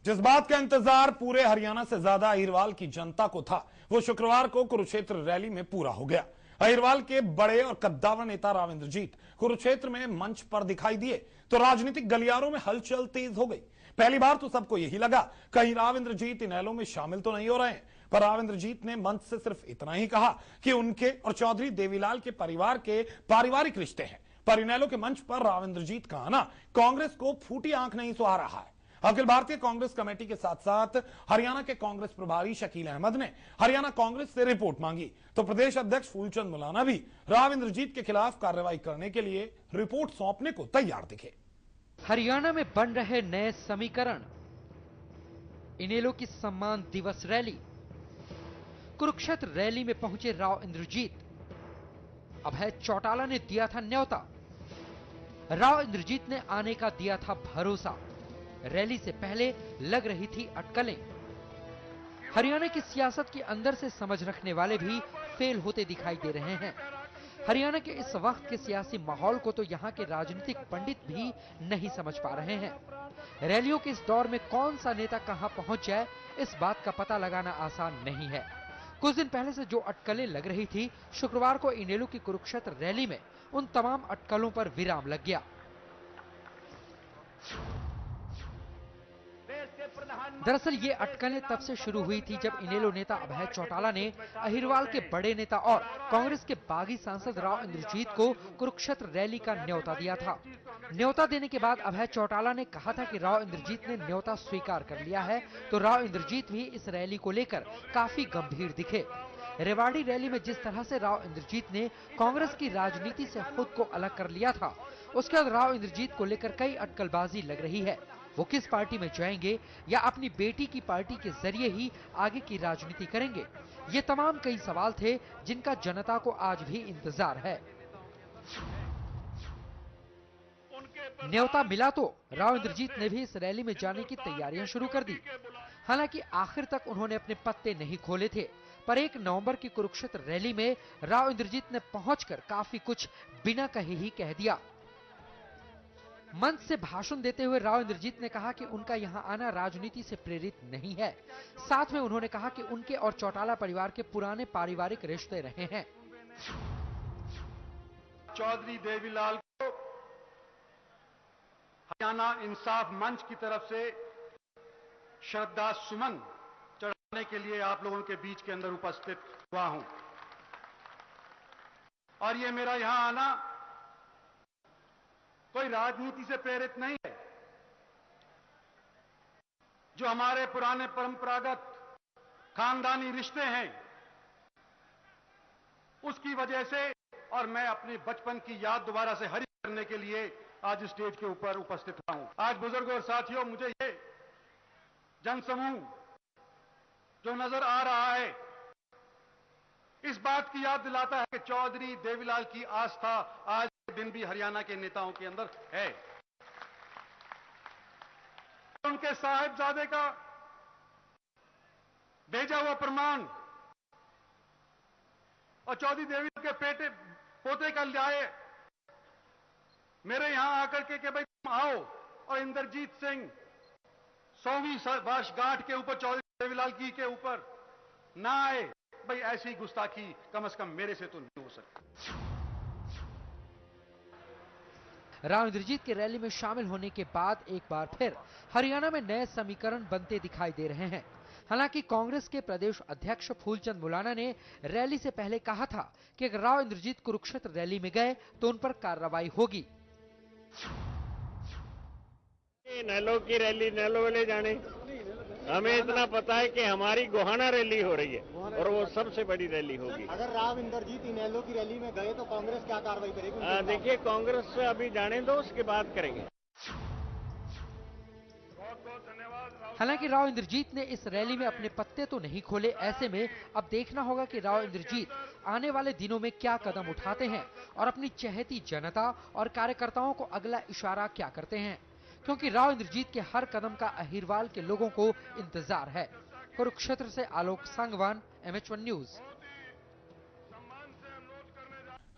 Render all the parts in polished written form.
जिस बात का इंतजार पूरे हरियाणा से ज्यादा अहिरवाल की जनता को था, वो शुक्रवार को कुरुक्षेत्र रैली में पूरा हो गया। अहिरवाल के बड़े और कद्दावर नेता राव इंद्रजीत कुरुक्षेत्र में मंच पर दिखाई दिए तो राजनीतिक गलियारों में हलचल तेज हो गई। पहली बार तो सबको यही लगा कहीं राव इंद्रजीत इनेलो में शामिल तो नहीं हो रहे हैं, पर राव इंद्रजीत ने मंच से सिर्फ इतना ही कहा कि उनके और चौधरी देवीलाल के परिवार के पारिवारिक रिश्ते हैं। पर इनेलो के मंच पर राव इंद्रजीत का आना कांग्रेस को फूटी आंख नहीं सुहा रहा है। अखिल भारतीय कांग्रेस कमेटी के साथ साथ हरियाणा के कांग्रेस प्रभारी शकील अहमद ने हरियाणा कांग्रेस से रिपोर्ट मांगी तो प्रदेश अध्यक्ष फूलचंद मुलाना भी राव इंद्रजीत के खिलाफ कार्रवाई करने के लिए रिपोर्ट सौंपने को तैयार दिखे। हरियाणा में बन रहे नए समीकरण, इनेलो की सम्मान दिवस रैली, कुरुक्षेत्र रैली में पहुंचे राव इंद्रजीत, अभय चौटाला ने दिया था न्योता, राव इंद्रजीत ने आने का दिया था भरोसा, रैली से पहले लग रही थी अटकलें। हरियाणा की सियासत की अंदर से समझ रखने वाले भी फेल होते दिखाई दे रहे हैं। हरियाणा के इस वक्त के सियासी माहौल को तो यहाँ के राजनीतिक पंडित भी नहीं समझ पा रहे हैं। रैलियों के इस दौर में कौन सा नेता कहां पहुंच जाए, इस बात का पता लगाना आसान नहीं है। कुछ दिन पहले से जो अटकलें लग रही थी, शुक्रवार को इनेलो की कुरुक्षेत्र रैली में उन तमाम अटकलों पर विराम लग गया। दरअसल ये अटकलें तब से शुरू हुई थी जब इनेलो नेता अभय चौटाला ने अहिरवाल के बड़े नेता और कांग्रेस के बागी सांसद राव इंद्रजीत को कुरुक्षेत्र रैली का न्योता दिया था। न्योता देने के बाद अभय चौटाला ने कहा था कि राव इंद्रजीत ने न्योता स्वीकार कर लिया है, तो राव इंद्रजीत भी इस रैली को लेकर काफी गंभीर दिखे। रेवाड़ी रैली में जिस तरह से राव इंद्रजीत ने कांग्रेस की राजनीति से खुद को अलग कर लिया था, उसके बाद राव इंद्रजीत को लेकर कई अटकलबाजी लग रही है। वो किस पार्टी में जाएंगे या अपनी बेटी की पार्टी के जरिए ही आगे की राजनीति करेंगे, ये तमाम कई सवाल थे जिनका जनता को आज भी इंतजार है। न्योता मिला तो राव इंद्रजीत ने भी इस रैली में जाने की तैयारियां शुरू कर दी। हालांकि आखिर तक उन्होंने अपने पत्ते नहीं खोले थे, पर 1 नवंबर की कुरुक्षेत्र रैली में राव इंद्रजीत ने पहुंचकर काफी कुछ बिना कहे ही कह दिया। मंच से भाषण देते हुए राव इंद्रजीत ने कहा कि उनका यहां आना राजनीति से प्रेरित नहीं है। साथ में उन्होंने कहा कि उनके और चौटाला परिवार के पुराने पारिवारिक रिश्ते रहे हैं। चौधरी देवीलाल को हरियाणा इंसाफ मंच की तरफ से श्रद्धा सुमन चढ़ाने के लिए आप लोगों के बीच के अंदर उपस्थित हुआ हूं। और ये मेरा यहां आना कोई राजनीति से प्रेरित नहीं है। जो हमारे पुराने परंपरागत खानदानी रिश्ते हैं, उसकी वजह से, और मैं अपने बचपन की याद दोबारा से हरी करने के लिए आज स्टेज के ऊपर उपस्थित हुआ हूं। आज बुजुर्गों और साथियों, मुझे ये जनसमूह जो नजर आ रहा है, इस बात की याद दिलाता है कि चौधरी देवीलाल की आस्था आज दिन भी हरियाणा के नेताओं के अंदर है। उनके साहिबजादे का भेजा हुआ प्रमाण और चौधरी देवीलाल के पोते का लाए मेरे यहां आकर के भाई तुम आओ, और इंद्रजीत सिंह 100वीं वर्षगांठ के ऊपर चौधरी देवीलाल की के ऊपर ना आए, भाई ऐसी गुस्ताखी कम से कम मेरे से तो नहीं हो सकती। राव इंद्रजीत के रैली में शामिल होने के बाद एक बार फिर हरियाणा में नए समीकरण बनते दिखाई दे रहे हैं। हालांकि कांग्रेस के प्रदेश अध्यक्ष फूलचंद मुलाना ने रैली से पहले कहा था कि अगर राव इंद्रजीत कुरुक्षेत्र रैली में गए तो उन पर कार्रवाई होगी। इनेलो की रैली इनेलो वाले जाने, हमें इतना पता है कि हमारी गोहाना रैली हो रही है और वो सबसे बड़ी रैली होगी। अगर राव इंद्रजीत इनेलो की रैली में गए तो कांग्रेस क्या कार्रवाई करेगी? देखिए, कांग्रेस से अभी जाने दो, उसके बाद करेंगे। हालांकि राव इंद्रजीत ने इस रैली में अपने पत्ते तो नहीं खोले। ऐसे में अब देखना होगा कि राव इंद्रजीत आने वाले दिनों में क्या कदम उठाते हैं और अपनी चहेती जनता और कार्यकर्ताओं को अगला इशारा क्या करते हैं, क्योंकि राव इंद्रजीत के हर कदम का अहिरवाल के लोगों को इंतजार है। कुरुक्षेत्र से आलोक सांगवान, MH1 न्यूज।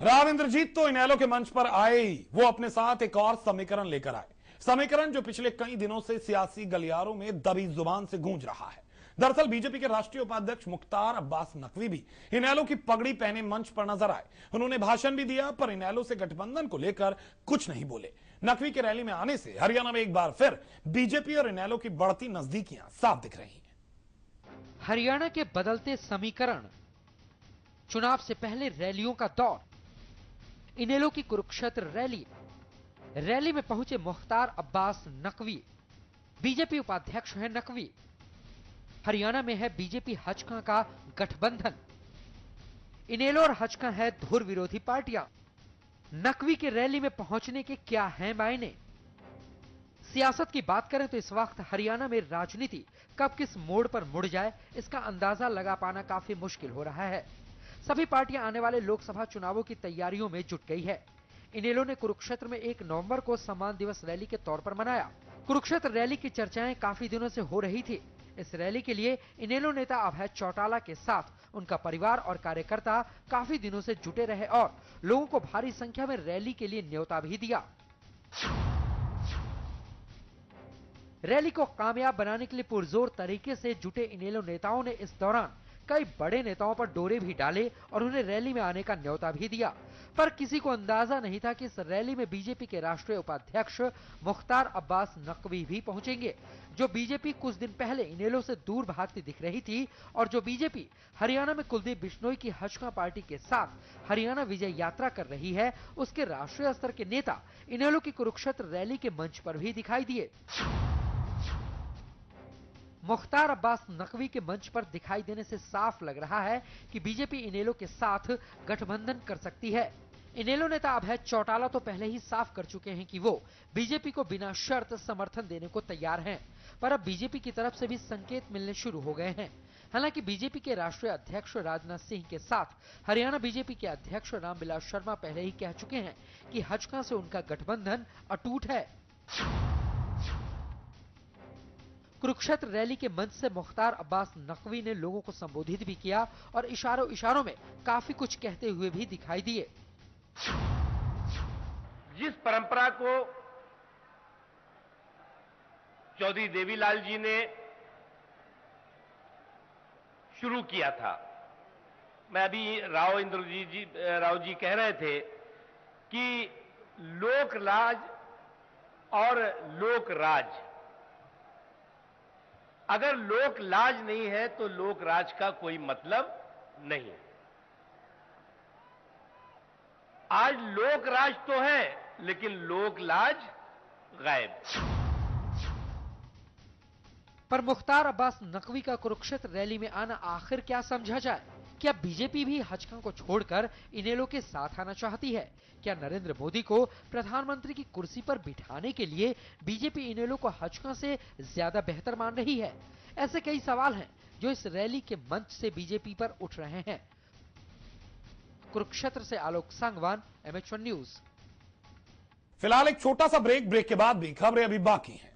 राव इंद्रजीत तो इनेलो के मंच पर आए ही वो अपने साथ एक और समीकरण लेकर आए। समीकरण जो पिछले कई दिनों से सियासी गलियारों में दबी जुबान से गूंज रहा है। दरअसल बीजेपी के राष्ट्रीय उपाध्यक्ष मुख्तार अब्बास नकवी भी इनेलो की पगड़ी पहने मंच पर नजर आए। उन्होंने भाषण भी दिया, पर इनेलो से गठबंधन को लेकर कुछ नहीं बोले। नकवी के रैली में आने से हरियाणा में एक बार फिर बीजेपी और इनेलो की बढ़ती नजदीकियां साफ दिख रही हैं। हरियाणा के बदलते समीकरण, चुनाव से पहले रैलियों का दौर, इनेलो की कुरुक्षेत्र रैली में पहुंचे मुख्तार अब्बास नकवी। बीजेपी उपाध्यक्ष है नकवी। हरियाणा में है बीजेपी हचका का गठबंधन। इनेलो और हचका है धुर विरोधी पार्टियां। नकवी के रैली में पहुंचने के क्या हैं मायने? सियासत की बात करें तो इस वक्त हरियाणा में राजनीति कब किस मोड़ पर मुड़ जाए, इसका अंदाजा लगा पाना काफी मुश्किल हो रहा है। सभी पार्टियां आने वाले लोकसभा चुनावों की तैयारियों में जुट गई है। इनेलो ने कुरुक्षेत्र में 1 नवंबर को सम्मान दिवस रैली के तौर पर मनाया। कुरुक्षेत्र रैली की चर्चाएं काफी दिनों से हो रही थी। इस रैली के लिए इनेलो नेता अभय चौटाला के साथ उनका परिवार और कार्यकर्ता काफी दिनों से जुटे रहे और लोगों को भारी संख्या में रैली के लिए न्योता भी दिया। रैली को कामयाब बनाने के लिए पुरजोर तरीके से जुटे इनेलो नेताओं ने इस दौरान कई बड़े नेताओं पर डोरे भी डाले और उन्हें रैली में आने का न्योता भी दिया। पर किसी को अंदाजा नहीं था कि इस रैली में बीजेपी के राष्ट्रीय उपाध्यक्ष मुख्तार अब्बास नकवी भी पहुंचेंगे, जो बीजेपी कुछ दिन पहले इनेलो से दूर भागती दिख रही थी और जो बीजेपी हरियाणा में कुलदीप बिश्नोई की हचका पार्टी के साथ हरियाणा विजय यात्रा कर रही है, उसके राष्ट्रीय स्तर के नेता इनेलो की कुरुक्षेत्र रैली के मंच पर भी दिखाई दिए। मुख्तार अब्बास नकवी के मंच पर दिखाई देने से साफ लग रहा है कि बीजेपी इनेलो के साथ गठबंधन कर सकती है। इनेलो नेता अभय चौटाला तो पहले ही साफ कर चुके हैं कि वो बीजेपी को बिना शर्त समर्थन देने को तैयार हैं, पर अब बीजेपी की तरफ से भी संकेत मिलने शुरू हो गए हैं। हालांकि बीजेपी के राष्ट्रीय अध्यक्ष राजनाथ सिंह के साथ हरियाणा बीजेपी के अध्यक्ष रामविलास शर्मा पहले ही कह चुके हैं कि हचका से उनका गठबंधन अटूट है। कुरुक्षेत्र रैली के मंच से मुख्तार अब्बास नकवी ने लोगों को संबोधित भी किया और इशारों में काफी कुछ कहते हुए भी दिखाई दिए। जिस परंपरा को चौधरी देवीलाल जी ने शुरू किया था, मैं अभी राव जी कह रहे थे कि लोक लाज और लोक राज, अगर लोक लाज नहीं है तो लोक राज का कोई मतलब नहीं। आज लोक राज तो है लेकिन लोक लाज गायब। पर मुख्तार अब्बास नकवी का कुरुक्षेत्र रैली में आना आखिर क्या समझा जाए? क्या बीजेपी भी हचका को छोड़कर इनेलो के साथ आना चाहती है? क्या नरेंद्र मोदी को प्रधानमंत्री की कुर्सी पर बिठाने के लिए बीजेपी इनेलो को हचका से ज्यादा बेहतर मान रही है? ऐसे कई सवाल हैं जो इस रैली के मंच से बीजेपी पर उठ रहे हैं। कुरुक्षेत्र से आलोक सांगवान, MH1 न्यूज। फिलहाल एक छोटा सा ब्रेक के बाद भी खबरें अभी बाकी हैं।